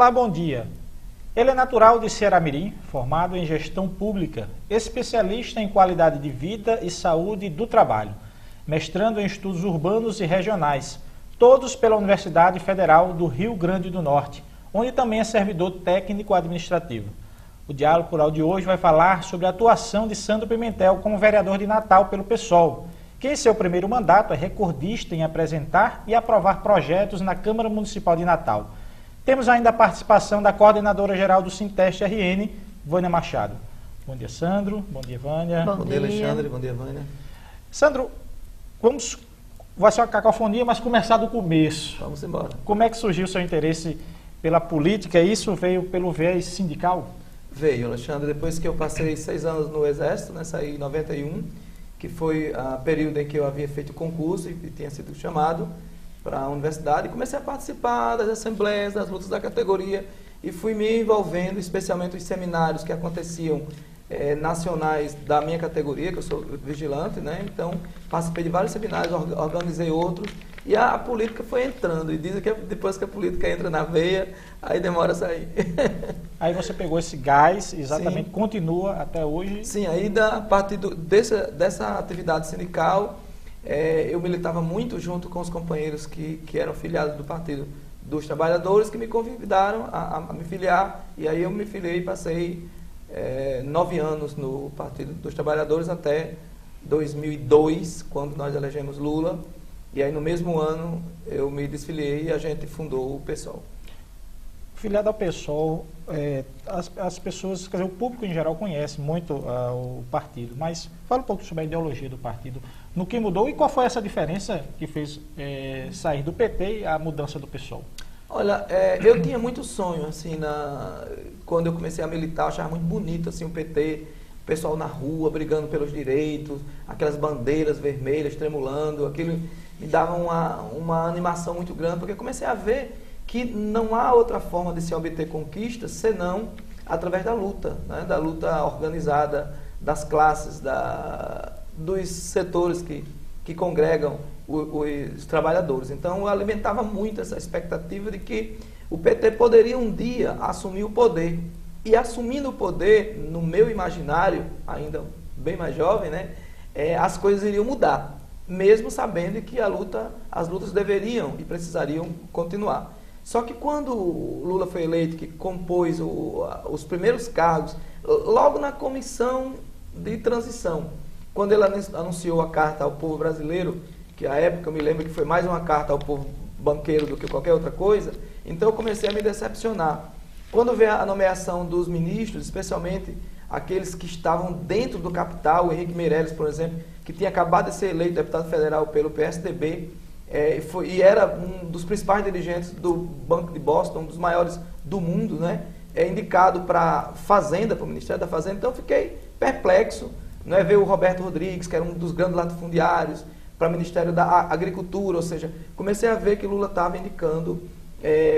Olá, bom dia. Ele é natural de Ceará-Mirim, formado em gestão pública, especialista em qualidade de vida e saúde do trabalho, mestrando em estudos urbanos e regionais, todos pela Universidade Federal do Rio Grande do Norte, onde também é servidor técnico administrativo. O Diálogo Plural de hoje vai falar sobre a atuação de Sandro Pimentel como vereador de Natal pelo PSOL, que em seu primeiro mandato é recordista em apresentar e aprovar projetos na Câmara Municipal de Natal. Temos ainda a participação da coordenadora-geral do Sinteste RN, Vânia Machado. Bom dia, Sandro. Bom dia, Vânia. Bom dia, Alexandre. Bom dia, Vânia. Sandro, vai ser uma cacofonia, mas começar do começo. Vamos embora. Como é que surgiu o seu interesse pela política? Isso veio pelo viés sindical? Veio, Alexandre, depois que eu passei 6 anos no Exército, né, saí em 91, que foi o período em que eu havia feito concurso e tinha sido chamado para a universidade, e comecei a participar das assembleias, das lutas da categoria, e fui me envolvendo, especialmente os seminários que aconteciam nacionais da minha categoria, que eu sou vigilante, né? Então participei de vários seminários, organizei outros, e a política foi entrando, e dizem que depois que a política entra na veia, aí demora a sair. Aí você pegou esse gás, exatamente, Sim. Continua até hoje? Sim, aí a partir dessa atividade sindical, eu militava muito junto com os companheiros que eram filiados do Partido dos Trabalhadores, que me convidaram a me filiar, e aí eu me filiei e passei 9 anos no Partido dos Trabalhadores até 2002, quando nós elegemos Lula, e aí no mesmo ano eu me desfiliei e a gente fundou o PSOL. Filiado ao PSOL, as pessoas, quer dizer, o público em geral conhece muito o partido, mas fala um pouco sobre a ideologia do partido, no que mudou e qual foi essa diferença que fez sair do PT e a mudança do PSOL? Olha, eu tinha muito sonho, assim, quando eu comecei a militar, eu achava muito bonito, assim, o PT, o pessoal na rua, brigando pelos direitos, aquelas bandeiras vermelhas tremulando, aquilo me dava uma animação muito grande, porque eu comecei a ver que não há outra forma de se obter conquistas senão através da luta, né? Da luta organizada das classes, dos setores que congregam os trabalhadores. Então eu alimentava muito essa expectativa de que o PT poderia um dia assumir o poder. E assumindo o poder, no meu imaginário, ainda bem mais jovem, né? As coisas iriam mudar, mesmo sabendo que as lutas deveriam e precisariam continuar. Só que quando o Lula foi eleito, que compôs os primeiros cargos, logo na comissão de transição, quando ele anunciou a carta ao povo brasileiro, que à época eu me lembro que foi mais uma carta ao povo banqueiro do que qualquer outra coisa, então eu comecei a me decepcionar. Quando veio a nomeação dos ministros, especialmente aqueles que estavam dentro do capital, o Henrique Meirelles, por exemplo, que tinha acabado de ser eleito deputado federal pelo PSDB, e era um dos principais dirigentes do Banco de Boston, um dos maiores do mundo, né? Indicado para Fazenda, para o Ministério da Fazenda. Então eu fiquei perplexo, né? Ver o Roberto Rodrigues, que era um dos grandes latifundiários, para o Ministério da Agricultura, ou seja, comecei a ver que Lula estava indicando,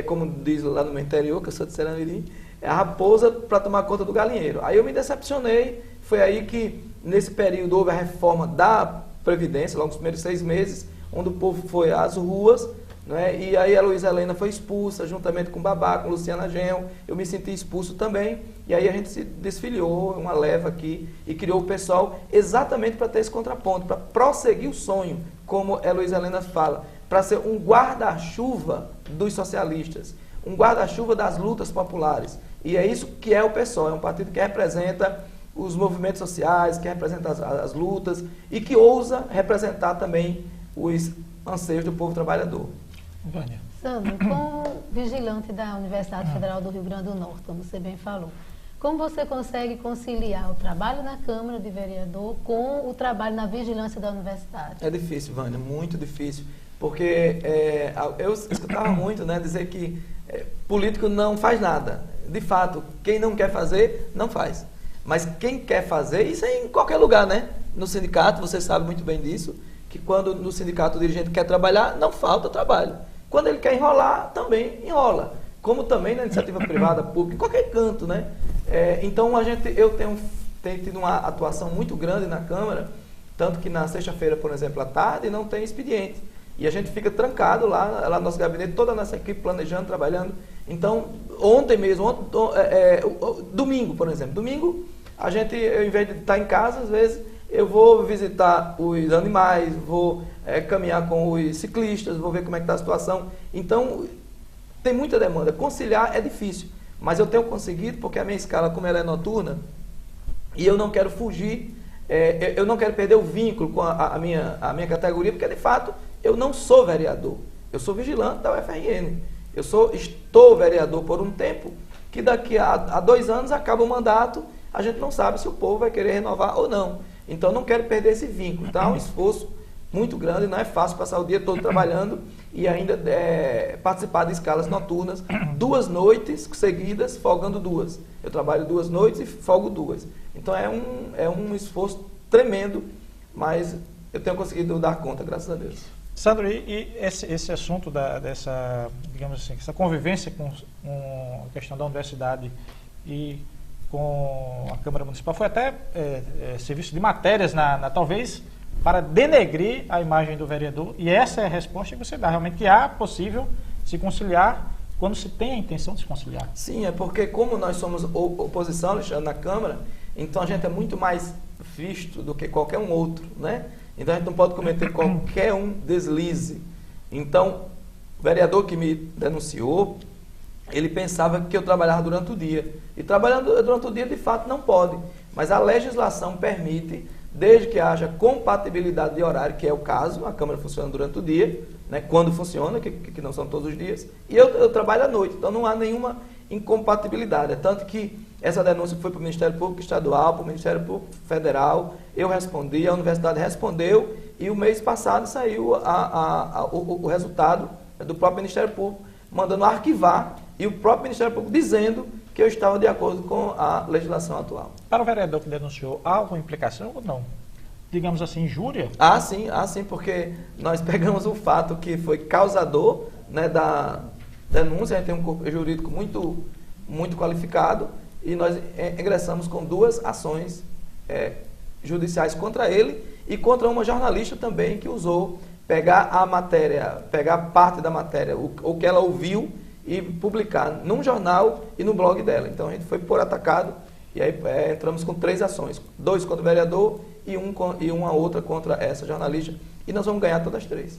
como diz lá no meu interior, que eu sou de Ceará-Mirim, a raposa para tomar conta do galinheiro. Aí eu me decepcionei, foi aí que nesse período houve a reforma da Previdência, logo nos primeiros 6 meses, onde o povo foi às ruas, né? E aí a Luísa Helena foi expulsa, juntamente com o Babá, com Luciana Genro, eu me senti expulso também, e aí a gente se desfiliou, uma leva aqui, e criou o PSOL exatamente para ter esse contraponto, para prosseguir o sonho, como a Luísa Helena fala, para ser um guarda-chuva dos socialistas, um guarda-chuva das lutas populares. E é isso que é o PSOL, é um partido que representa os movimentos sociais, que representa as lutas, e que ousa representar também os anseios do povo trabalhador. Vânia. Sandro, como vigilante da Universidade Federal do Rio Grande do Norte, como você bem falou, como você consegue conciliar o trabalho na Câmara de Vereador com o trabalho na vigilância da universidade? É difícil, Vânia, muito difícil, porque eu escutava muito, né, dizer que político não faz nada. De fato, quem não quer fazer, não faz. Mas quem quer fazer, isso é em qualquer lugar, né? No sindicato, você sabe muito bem disso, que quando no sindicato o dirigente quer trabalhar, não falta trabalho. Quando ele quer enrolar, também enrola. Como também na iniciativa privada, pública, em qualquer canto, né? Então eu tenho tido uma atuação muito grande na Câmara, tanto que na sexta-feira, por exemplo, à tarde, não tem expediente. E a gente fica trancado lá no nosso gabinete, toda a nossa equipe planejando, trabalhando. Então, ontem mesmo, domingo, por exemplo. Domingo, a gente, ao invés de estar em casa, às vezes, eu vou visitar os animais, vou caminhar com os ciclistas, vou ver como é que está a situação. Então, tem muita demanda. Conciliar é difícil, mas eu tenho conseguido, porque a minha escala, como ela é noturna, e eu não quero fugir, eu não quero perder o vínculo com a minha categoria, porque, de fato, eu não sou vereador. Eu sou vigilante da UFRN. Estou vereador por um tempo, que daqui a 2 anos acaba o mandato, a gente não sabe se o povo vai querer renovar ou não. Então, não quero perder esse vínculo. Então, é um esforço muito grande, não é fácil passar o dia todo trabalhando e ainda participar de escalas noturnas, 2 noites seguidas, folgando 2. Eu trabalho 2 noites e folgo 2. Então, é um esforço tremendo, mas eu tenho conseguido dar conta, graças a Deus. Sandro, e esse assunto dessa, digamos assim, essa convivência com a questão da universidade e com a Câmara Municipal foi até serviço de matérias, talvez, para denegrir a imagem do vereador, e essa é a resposta que você dá, realmente, que é possível se conciliar quando se tem a intenção de se conciliar. Sim, é porque como nós somos oposição, Alexandre, na Câmara, então a gente é muito mais visto do que qualquer um outro, né? Então a gente não pode cometer qualquer um deslize. Então, o vereador que me denunciou, ele pensava que eu trabalhava durante o dia. E trabalhando durante o dia, de fato, não pode. Mas a legislação permite, desde que haja compatibilidade de horário, que é o caso, a Câmara funciona durante o dia, né, quando funciona, que não são todos os dias, e eu trabalho à noite, então não há nenhuma incompatibilidade. É tanto que essa denúncia foi para o Ministério Público Estadual, para o Ministério Público Federal, eu respondi, a universidade respondeu, e o mês passado saiu o resultado do próprio Ministério Público, mandando arquivar, e o próprio Ministério Público dizendo que eu estava de acordo com a legislação atual. Para o vereador que denunciou, há alguma implicação ou não? Digamos assim, injúria? Sim, porque nós pegamos o fato que foi causador, né, da denúncia, a gente tem um corpo jurídico muito qualificado, e nós ingressamos com 2 ações judiciais contra ele e contra uma jornalista também que usou pegar a matéria, pegar parte da matéria, o que ela ouviu, e publicar num jornal e no blog dela. Então a gente foi por atacado e aí entramos com 3 ações, 2 contra o vereador e uma outra contra essa jornalista, e nós vamos ganhar todas as 3.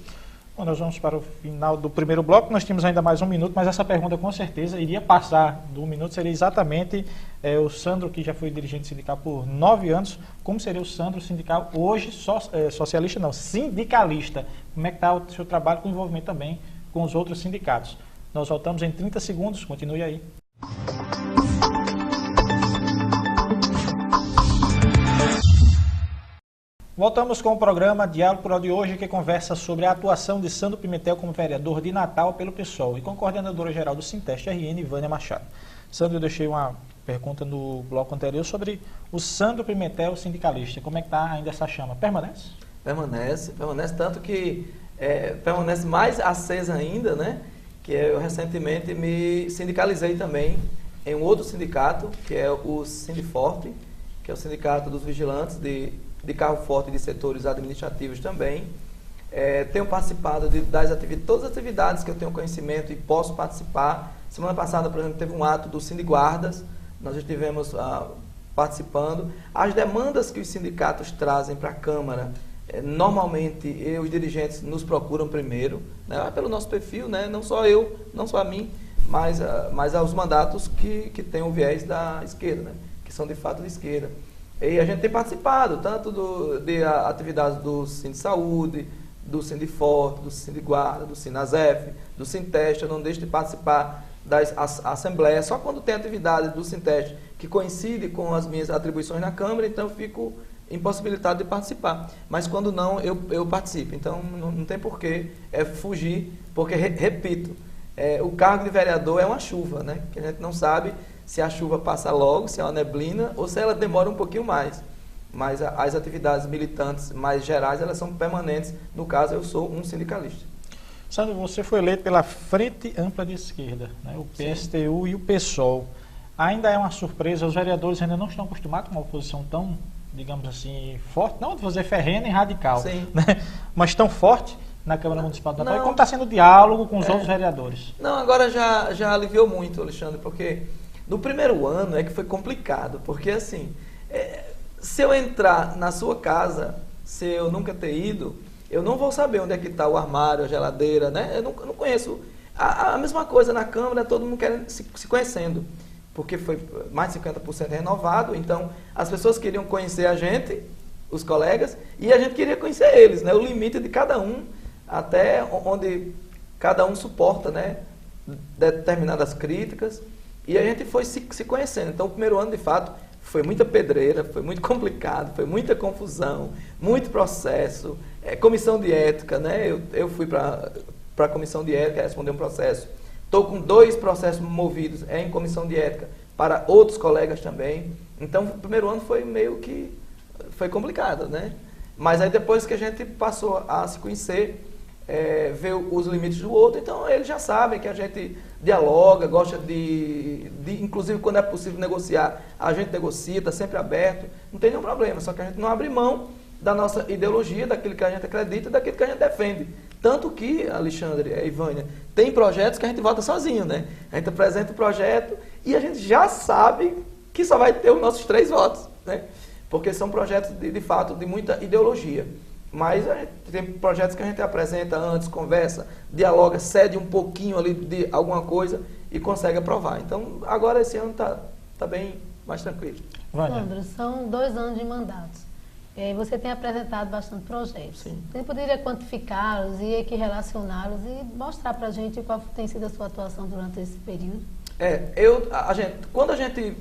Bom, nós vamos para o final do primeiro bloco, nós temos ainda mais 1 minuto, mas essa pergunta com certeza iria passar do 1 minuto, seria exatamente o Sandro, que já foi dirigente sindical por 9 anos, como seria o Sandro sindical hoje, socialista não, sindicalista, como é que está o seu trabalho com envolvimento também com os outros sindicatos. Nós voltamos em 30 segundos, continue aí. Voltamos com o programa Diálogo Plural de hoje, que conversa sobre a atuação de Sandro Pimentel como vereador de Natal pelo PSOL e com a coordenadora-geral do Sinteste RN, Vânia Machado. Sandro, eu deixei uma pergunta no bloco anterior sobre o Sandro Pimentel sindicalista. Como é que está ainda essa chama? Permanece? Permanece, tanto que permanece mais acesa ainda, né? Que eu recentemente me sindicalizei também em um outro sindicato, que é o Sindiforte, que é o sindicato dos vigilantes de carro forte e de setores administrativos também. Tenho participado todas as atividades que eu tenho conhecimento e posso participar. Semana passada, por exemplo, teve um ato do Sindiguardas, nós estivemos participando. As demandas que os sindicatos trazem para a Câmara, normalmente os dirigentes nos procuram primeiro, né, pelo nosso perfil, né, não só eu, não só a mim, mas aos mandatos que têm o viés da esquerda, né, que são de fato de esquerda. E a gente tem participado tanto de atividades do Sindisaúde, do Sindiforte, do Sindiguarda, do Sinasef, do Sinteste. Eu não deixo de participar das assembleias, só quando tem atividade do Sinteste que coincide com as minhas atribuições na Câmara, então eu fico impossibilitado de participar. Mas quando não, eu participo. Então não tem porquê fugir, porque, repito, o cargo de vereador é uma chuva, né? Que a gente não sabe se a chuva passa logo, se é uma neblina, ou se ela demora um pouquinho mais. Mas as atividades militantes mais gerais, elas são permanentes. No caso, eu sou um sindicalista. Sandro, você foi eleito pela Frente Ampla de Esquerda, né? O PSTU Sim. E o PSOL. Ainda é uma surpresa, os vereadores ainda não estão acostumados com uma oposição tão, digamos assim, forte, não de fazer ferrenha nem radical, né? Mas tão forte. na Câmara Municipal do Natal? Não. E como está sendo o diálogo com os outros vereadores? Não, agora já aliviou muito, Alexandre, porque no primeiro ano é que foi complicado, porque assim, se eu entrar na sua casa, se eu nunca ter ido, eu não vou saber onde é que está o armário, a geladeira, né? Eu não conheço. A mesma coisa na Câmara, todo mundo querendo se conhecendo, porque foi mais de 50% renovado, então as pessoas queriam conhecer a gente, os colegas, e a gente queria conhecer eles, né? O limite de cada um, até onde cada um suporta, né? Determinadas críticas, e a gente foi se conhecendo. Então o primeiro ano, de fato, foi muita pedreira, foi muito complicado, foi muita confusão, muito processo, comissão de ética, né? Eu fui para a comissão de ética responder um processo. Estou com 2 processos movidos em comissão de ética para outros colegas também. Então, o primeiro ano foi meio que foi complicado, né? Mas aí depois que a gente passou a se conhecer, ver os limites do outro, então eles já sabem que a gente dialoga, gosta de inclusive quando é possível negociar, a gente negocia, está sempre aberto, não tem nenhum problema, só que a gente não abre mão da nossa ideologia, daquilo que a gente acredita, daquilo que a gente defende. Tanto que, Alexandre e Ivânia, tem projetos que a gente vota sozinho, né? A gente apresenta o projeto e a gente já sabe que só vai ter os nossos 3 votos, né? Porque são projetos, de fato, de muita ideologia. Mas a gente tem projetos que a gente apresenta antes, conversa, dialoga, cede um pouquinho ali de alguma coisa e consegue aprovar. Então, agora esse ano está bem mais tranquilo. Sandro, são 2 anos de mandatos. Você tem apresentado bastante projetos. Sim. Você poderia quantificá-los e aqui relacioná-los e mostrar para a gente qual tem sido a sua atuação durante esse período? Quando a gente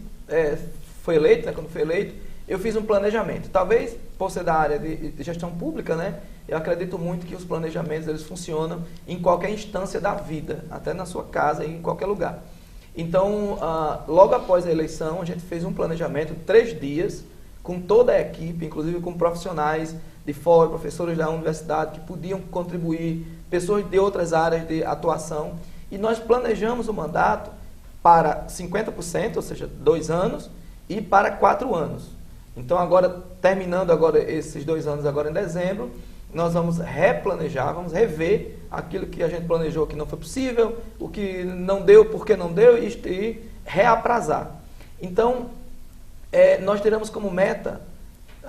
foi eleito, né, quando foi eleito, eu fiz um planejamento. Talvez, por ser da área de gestão pública, né, eu acredito muito que os planejamentos eles funcionam em qualquer instância da vida, até na sua casa e em qualquer lugar. Então, logo após a eleição, a gente fez um planejamento, 3 dias, com toda a equipe, inclusive com profissionais de fora, professores da universidade que podiam contribuir, pessoas de outras áreas de atuação, e nós planejamos o mandato para 50%, ou seja, 2 anos, e para 4 anos. Então, agora, terminando agora esses 2 anos agora em dezembro, nós vamos replanejar, vamos rever aquilo que a gente planejou que não foi possível, o que não deu, porque não deu, e reaprazar. Então, nós teremos como meta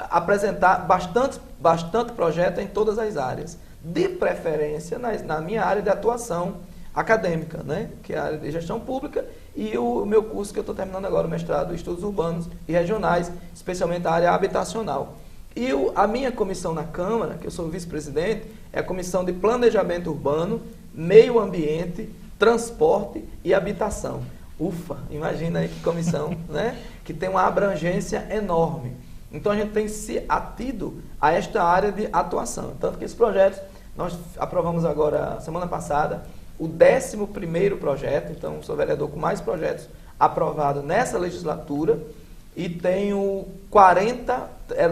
apresentar bastante projeto em todas as áreas, de preferência na minha área de atuação acadêmica, né? Que é a área de gestão pública, e o meu curso que eu estou terminando agora, o mestrado em Estudos Urbanos e Regionais, especialmente a área habitacional. E a minha comissão na Câmara, que eu sou vice-presidente, é a Comissão de Planejamento Urbano, Meio Ambiente, Transporte e Habitação. Ufa, imagina aí que comissão, né? Que tem uma abrangência enorme. Então a gente tem se atido a esta área de atuação. Tanto que esses projetos, nós aprovamos agora, semana passada, o 11º projeto, então sou vereador com mais projetos aprovados nessa legislatura, e tenho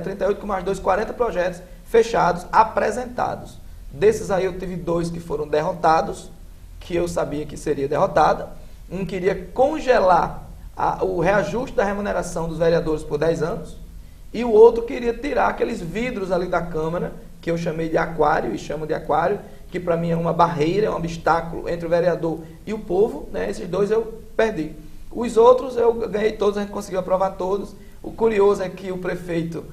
38 com mais 2, 40 projetos fechados, apresentados. Desses aí eu tive 2 que foram derrotados, que eu sabia que seria derrotada. Um queria congelar o reajuste da remuneração dos vereadores por 10 anos, e o outro queria tirar aqueles vidros ali da Câmara, que eu chamei de aquário, e chamo de aquário, que para mim é uma barreira, é um obstáculo entre o vereador e o povo, né? Esses 2 eu perdi. Os outros eu ganhei todos, a gente conseguiu aprovar todos. O curioso é que o prefeito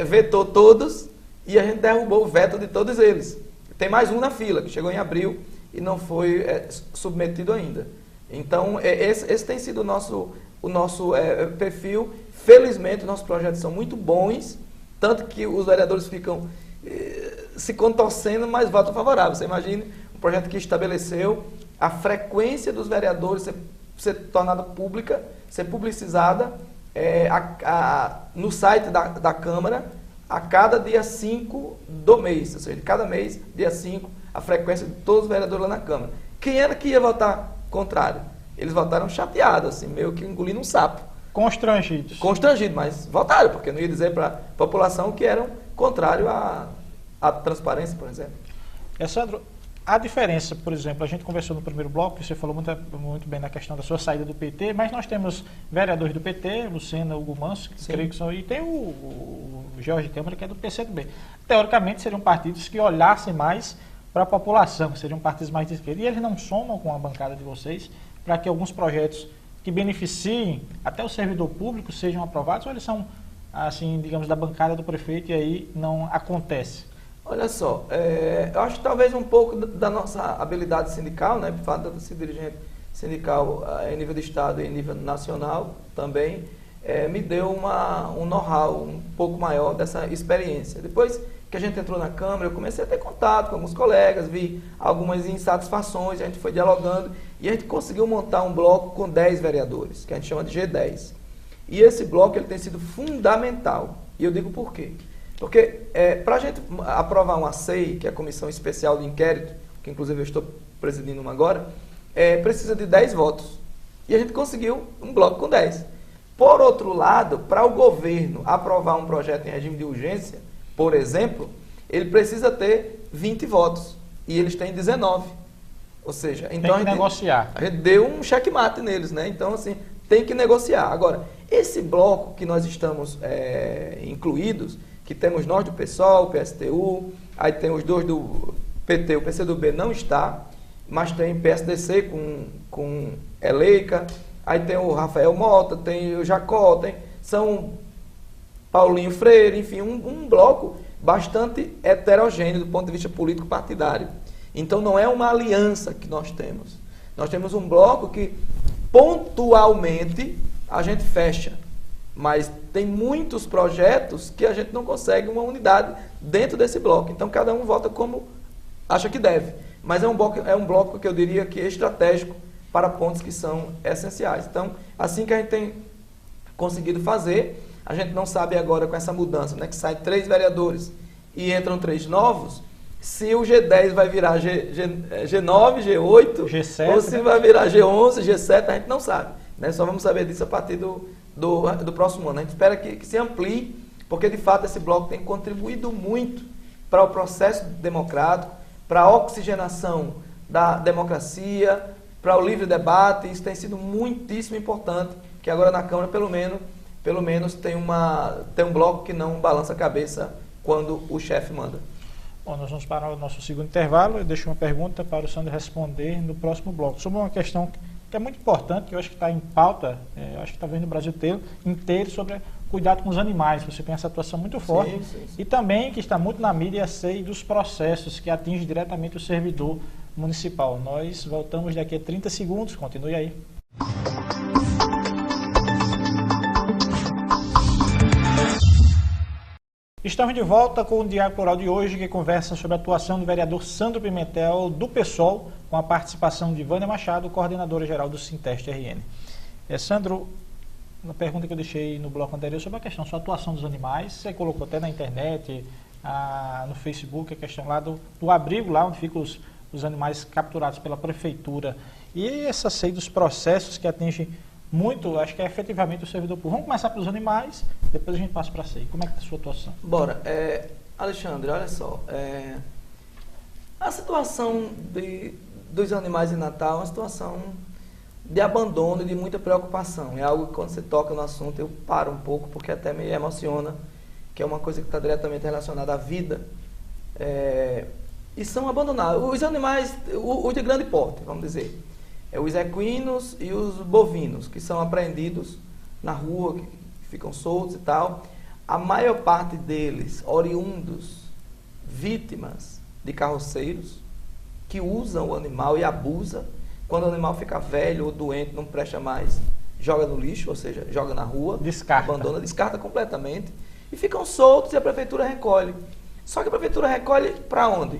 vetou todos e a gente derrubou o veto de todos eles. Tem mais um na fila, que chegou em abril e não foi submetido ainda. Então, esse tem sido o nosso perfil. Felizmente, os nossos projetos são muito bons, tanto que os vereadores ficam se contorcendo, mas votam favorável. Você imagina um projeto que estabeleceu a frequência dos vereadores ser tornada pública, ser publicizada no site da Câmara a cada dia 5 do mês. Ou seja, de cada mês, dia 5, a frequência de todos os vereadores lá na Câmara. Quem era que ia votar contrário? Eles votaram chateados, assim, meio que engolindo um sapo. Constrangidos. Constrangidos, mas votaram, porque não ia dizer para a população que eram contrário à transparência, por exemplo. Sandro, a diferença, por exemplo, a gente conversou no primeiro bloco, você falou muito bem na questão da sua saída do PT, mas nós temos vereadores do PT, Lucena, Hugo Manso, que creio que são, e tem o Jorge Câmara, que é do PCdoB. Teoricamente, seriam partidos que olhassem mais para a população, que seriam partidos mais de esquerda. E eles não somam com a bancada de vocês para que alguns projetos que beneficiem até o servidor público sejam aprovados, ou eles são, assim, digamos, da bancada do prefeito e aí não acontece? Olha só, eu acho que talvez um pouco da nossa habilidade sindical, né, por fato de ser dirigente sindical em nível de estado e em nível nacional também, me deu um know-how um pouco maior dessa experiência. Depois que a gente entrou na Câmara, eu comecei a ter contato com alguns colegas, vi algumas insatisfações, a gente foi dialogando e a gente conseguiu montar um bloco com 10 vereadores, que a gente chama de G10. E esse bloco ele tem sido fundamental. E eu digo por quê? Porque para a gente aprovar uma CEI, que é a Comissão Especial de Inquérito, que inclusive eu estou presidindo uma agora, precisa de 10 votos. E a gente conseguiu um bloco com 10. Por outro lado, para o governo aprovar um projeto em regime de urgência, por exemplo, ele precisa ter 20 votos. E eles têm 19. Ou seja, então tem que negociar. A gente deu um checkmate neles, né? Então, assim, tem que negociar. Agora, esse bloco que nós estamos incluídos, que temos nós do PSOL, o PSTU, aí tem os dois do PT, o PCdoB não está, mas tem PSDC com Eleica, aí tem o Rafael Mota, tem o Jacó, tem São Paulinho Freire, enfim, um bloco bastante heterogêneo do ponto de vista político partidário. Então não é uma aliança que nós temos. Nós temos um bloco que pontualmente a gente fecha, mas tem muitos projetos que a gente não consegue uma unidade dentro desse bloco. Então cada um vota como acha que deve. Mas é um bloco que eu diria que é estratégico para pontos que são essenciais. Então, assim que a gente tem conseguido fazer, a gente não sabe agora com essa mudança, né, que saem 3 vereadores e entram 3 novos, se o G10 vai virar G9, G8, G7, ou se vai virar G11, G7, a gente não sabe. Né? Só vamos saber disso a partir do próximo ano. A gente espera que se amplie, porque de fato esse bloco tem contribuído muito para o processo democrático, para a oxigenação da democracia, para o livre debate. Isso tem sido muitíssimo importante, que agora na Câmara, pelo menos tem um bloco que não balança a cabeça quando o chefe manda. Bom, nós vamos para o nosso segundo intervalo. Eu deixo uma pergunta para o Sandro responder no próximo bloco, sobre uma questão que é muito importante, que eu acho que está em pauta, eu acho que está vendo no Brasil inteiro, sobre cuidado com os animais. Você tem essa atuação muito forte. Sim. E também, que está muito na mídia, a CEI dos processos que atinge diretamente o servidor municipal. Nós voltamos daqui a 30 segundos. Continue aí. Estamos de volta com o Diário Plural de hoje, que conversa sobre a atuação do vereador Sandro Pimentel, do PSOL, com a participação de Vânia Machado, coordenadora-geral do Sinteste-RN. Sandro, uma pergunta que eu deixei no bloco anterior sobre a questão da sua atuação dos animais, você colocou até na internet, no Facebook, a questão lá do abrigo, lá onde ficam os animais capturados pela prefeitura. E essa CEI dos processos que atinge muito, acho que é efetivamente o servidor público. Vamos começar pelos animais, depois a gente passa para a CEI. Como é que está a sua atuação? Bora. Alexandre, olha só. A situação dos animais em Natal é uma situação de abandono e de muita preocupação. É algo que quando você toca no assunto eu paro um pouco, porque até me emociona, que é uma coisa que está diretamente relacionada à vida. E são abandonados. Os animais, os de grande porte, vamos dizer. Os equinos e os bovinos, que são apreendidos na rua, que ficam soltos e tal. A maior parte deles, oriundos, vítimas de carroceiros, que usam o animal e abusam. Quando o animal fica velho ou doente, não presta mais, joga no lixo, ou seja, joga na rua, descarta. Abandona, descarta completamente. E ficam soltos e a prefeitura recolhe. Só que a prefeitura recolhe para onde?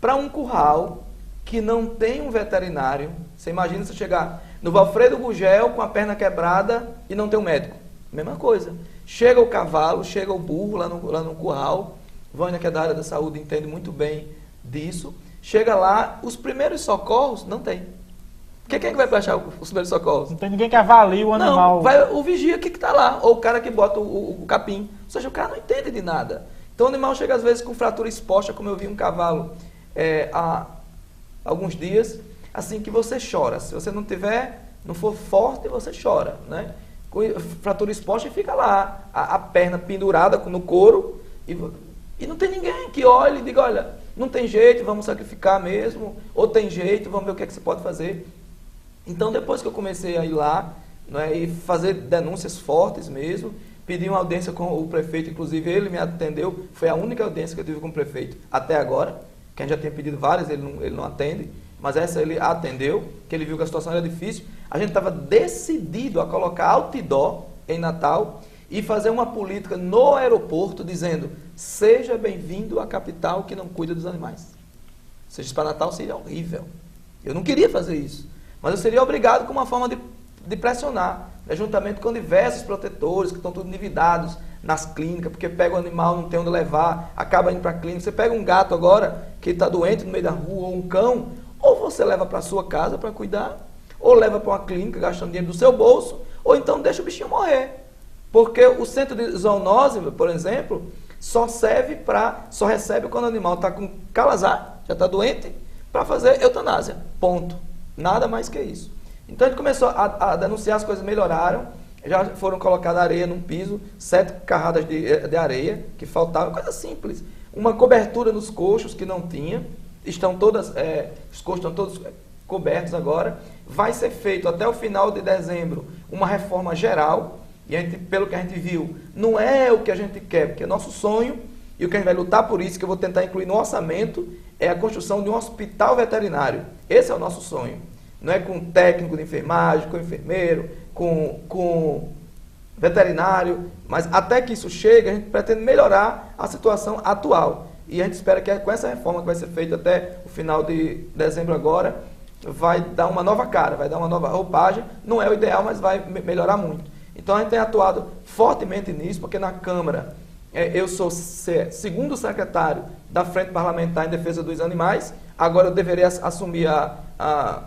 Para um curral que não tem um veterinário. Você imagina você chegar no Valfredo Gugel com a perna quebrada e não ter um médico. Mesma coisa. Chega o cavalo, chega o burro lá no curral. Vânia, que é da área da saúde, entende muito bem disso. Chega lá, os primeiros socorros não tem. Quem é que vai prestar os primeiros socorros? Não tem ninguém que avalie o animal. Não, vai o vigia que está lá, ou o cara que bota o capim. Ou seja, o cara não entende de nada. Então o animal chega às vezes com fratura exposta, como eu vi um cavalo há alguns dias, assim que você chora. Se você não for forte, você chora, né? Com fratura exposta e fica lá, a perna pendurada no couro, E não tem ninguém que olhe e diga, olha, não tem jeito, vamos sacrificar mesmo, ou tem jeito, vamos ver o que é que você pode fazer. Então, depois que eu comecei a ir lá, né, e fazer denúncias fortes mesmo, pedi uma audiência com o prefeito, inclusive ele me atendeu, foi a única audiência que eu tive com o prefeito até agora, que a gente já tinha pedido várias, ele não atende, mas essa ele atendeu, que ele viu que a situação era difícil. A gente estava decidido a colocar outdoor em Natal e fazer uma política no aeroporto dizendo, seja bem-vindo à capital que não cuida dos animais. Ou seja, isso para Natal seria horrível. Eu não queria fazer isso, mas eu seria obrigado com uma forma de pressionar, né, juntamente com diversos protetores que estão todos endividados nas clínicas, porque pega o animal, não tem onde levar, acaba indo para a clínica. Você pega um gato agora que está doente no meio da rua, ou um cão, ou você leva para a sua casa para cuidar, ou leva para uma clínica gastando dinheiro do seu bolso, ou então deixa o bichinho morrer. Porque o centro de zoonose, por exemplo, só recebe quando o animal está com calazar, já está doente, para fazer eutanásia. Ponto. Nada mais que isso. Então a gente começou a denunciar, as coisas melhoraram, já foram colocadas areia num piso, 7 carradas de areia que faltavam, coisa simples. Uma cobertura nos coxos que não tinha, os coxos estão todos cobertos agora. Vai ser feito até o final de dezembro uma reforma geral, e a gente, pelo que a gente viu, não é o que a gente quer, porque é nosso sonho, e o que a gente vai lutar por isso, que eu vou tentar incluir no orçamento, é a construção de um hospital veterinário. Esse é o nosso sonho. Não é com técnico de enfermagem, com enfermeiro, com veterinário, mas até que isso chegue, a gente pretende melhorar a situação atual. E a gente espera que com essa reforma que vai ser feita até o final de dezembro agora, vai dar uma nova cara, vai dar uma nova roupagem. Não é o ideal, mas vai melhorar muito. Então a gente tem atuado fortemente nisso, porque na Câmara eu sou segundo secretário da Frente Parlamentar em Defesa dos Animais. Agora eu deveria assumir a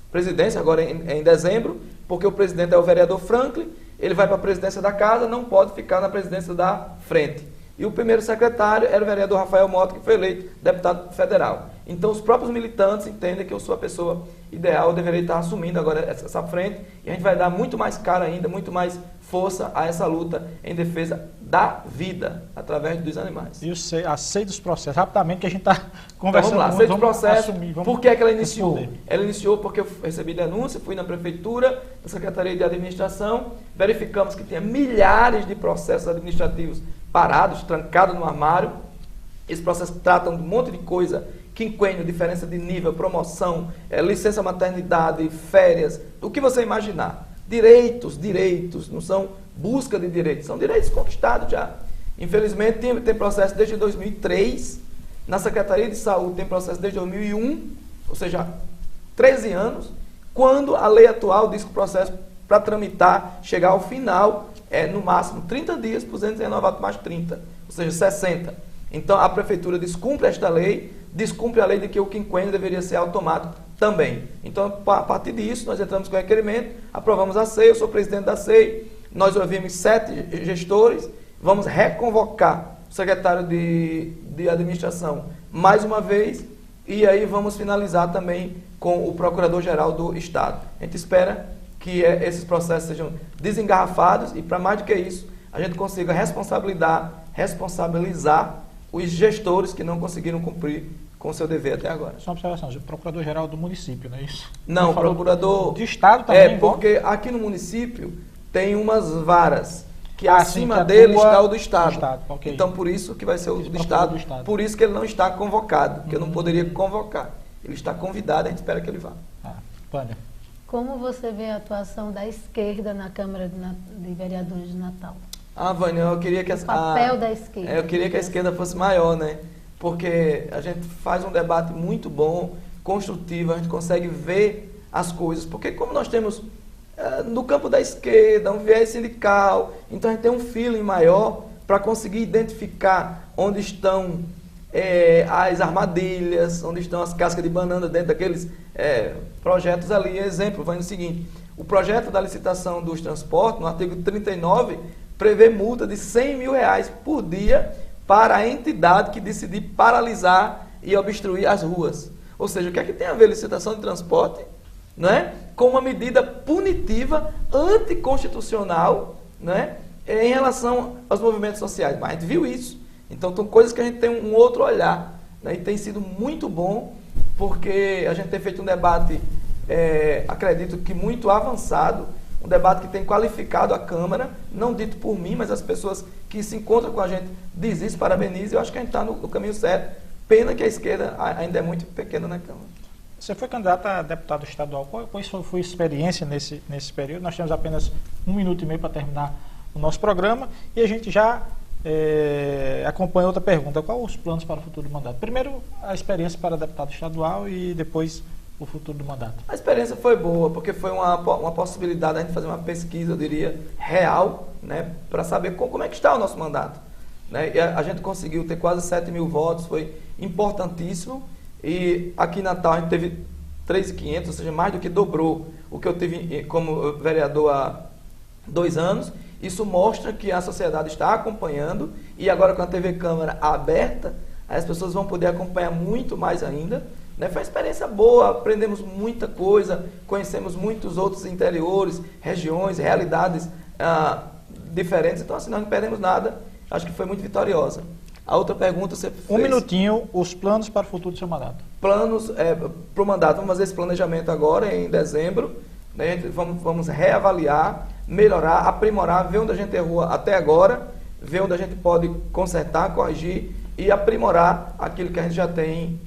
presidência, agora em dezembro, porque o presidente é o vereador Franklin, ele vai para a presidência da casa, não pode ficar na presidência da frente. E o primeiro secretário era o vereador Rafael Mota, que foi eleito deputado federal. Então os próprios militantes entendem que eu sou a pessoa ideal, eu deveria estar assumindo agora essa frente, e a gente vai dar muito mais cara ainda, muito mais força a essa luta em defesa da vida, através dos animais. E a SEI dos processos, rapidamente, que a gente está conversando. Então, vamos lá, SEI dos processos, por que ela iniciou? Responder. Ela iniciou porque eu recebi denúncia, fui na prefeitura, na Secretaria de Administração, verificamos que tinha milhares de processos administrativos parados, trancados no armário. Esses processos tratam de um monte de coisa, quinquênio, diferença de nível, promoção, licença maternidade, férias, o que você imaginar. Direitos, não são busca de direitos, são direitos conquistados já. Infelizmente tem processo desde 2003, na Secretaria de Saúde tem processo desde 2001, ou seja, 13 anos, quando a lei atual diz que o processo para tramitar, chegar ao final, é no máximo 30 dias, para os entes renovados mais 30, ou seja, 60. Então a Prefeitura descumpre esta lei, descumpre a lei de que o quinquênio deveria ser automático também. Então, a partir disso, nós entramos com o requerimento, aprovamos a SEI, eu sou presidente da SEI, nós ouvimos 7 gestores, vamos reconvocar o secretário de administração mais uma vez, e aí vamos finalizar também com o procurador-geral do Estado. A gente espera que esses processos sejam desengarrafados e, para mais do que isso, a gente consiga responsabilizar os gestores que não conseguiram cumprir com o seu dever até agora. Só uma observação, o procurador-geral do município, não é isso? Não, o procurador... Do Estado também? É, porque aqui no município tem umas varas, que acima dele está o do Estado. Okay. Então, por isso que vai ser o do Estado. Por isso que ele não está convocado, porque eu não poderia convocar. Ele está convidado, a gente espera que ele vá. Vânia. Como você vê a atuação da esquerda na Câmara de Vereadores de Natal? Vânia, eu queria que o papel da esquerda. Eu queria que a esquerda fosse maior, né? Porque a gente faz um debate muito bom, construtivo, a gente consegue ver as coisas. Porque como nós temos no campo da esquerda um viés sindical, então a gente tem um feeling maior para conseguir identificar onde estão as armadilhas, onde estão as cascas de banana dentro daqueles projetos ali. Exemplo, vai no seguinte: o projeto da licitação dos transportes, no artigo 39, prevê multa de R$100 mil por dia para a entidade que decidir paralisar e obstruir as ruas. Ou seja, o que é que tem a ver licitação de transporte, não é, com uma medida punitiva anticonstitucional, não é, em relação aos movimentos sociais? Mas a gente viu isso. Então, são coisas que a gente tem um outro olhar, né? E tem sido muito bom, porque a gente tem feito um debate, acredito que muito avançado, um debate que tem qualificado a Câmara, não dito por mim, mas as pessoas que se encontram com a gente dizem isso, parabenizam, e eu acho que a gente está no caminho certo. Pena que a esquerda ainda é muito pequena na Câmara. Você foi candidato a deputado estadual. Qual foi a experiência nesse período? Nós temos apenas 1 minuto e meio para terminar o nosso programa e a gente já acompanha outra pergunta. Quais os planos para o futuro do mandato? Primeiro, a experiência para deputado estadual e depois o futuro do mandato. A experiência foi boa, porque foi uma possibilidade de a gente fazer uma pesquisa, eu diria, real, né, para saber como é que está o nosso mandato. Né? E a gente conseguiu ter quase 7 mil votos, foi importantíssimo. E aqui em Natal a gente teve 3.500, ou seja, mais do que dobrou o que eu tive como vereador há 2 anos. Isso mostra que a sociedade está acompanhando e agora com a TV Câmara aberta, as pessoas vão poder acompanhar muito mais ainda. Né? Foi uma experiência boa, aprendemos muita coisa, conhecemos muitos outros interiores, regiões, realidades diferentes. Então, assim, nós não perdemos nada. Acho que foi muito vitoriosa. A outra pergunta você fez... 1 minutinho, os planos para o futuro do seu mandato. Planos para o mandato, vamos fazer esse planejamento agora, em dezembro. Né? Vamos reavaliar, melhorar, aprimorar, ver onde a gente errou até agora, ver onde a gente pode consertar, corrigir e aprimorar aquilo que a gente já tem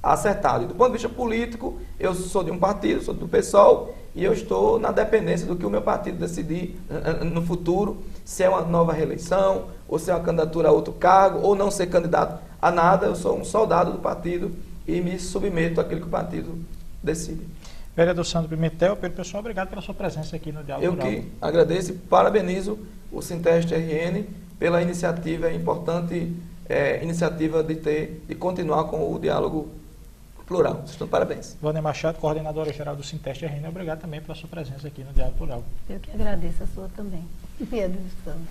acertado. E do ponto de vista político, eu sou de um partido, sou do PSOL, e eu estou na dependência do que o meu partido decidir no futuro, se é uma nova reeleição, ou se é uma candidatura a outro cargo, ou não ser candidato a nada. Eu sou um soldado do partido e me submeto àquilo que o partido decide. Vereador Sandro Pimentel, Pedro Pessoal, obrigado pela sua presença aqui no Diálogo Rural. Eu que agradeço e parabenizo o Sinteste RN pela iniciativa, importante iniciativa de continuar com o diálogo plural. Vocês estão de parabéns. Vânia Machado, coordenadora geral do Sinteste RN, obrigado também pela sua presença aqui no Diálogo Rural. Eu que agradeço a sua também. Pedro Sandro.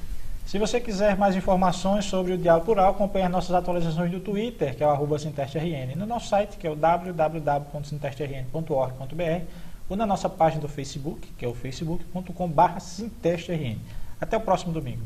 Se você quiser mais informações sobre o Diálogo Plural, acompanhe as nossas atualizações do Twitter, que é o @SintesteRN, no nosso site, que é o www.sintestrn.org.br, ou na nossa página do Facebook, que é o facebook.com/SintesteRN. Até o próximo domingo.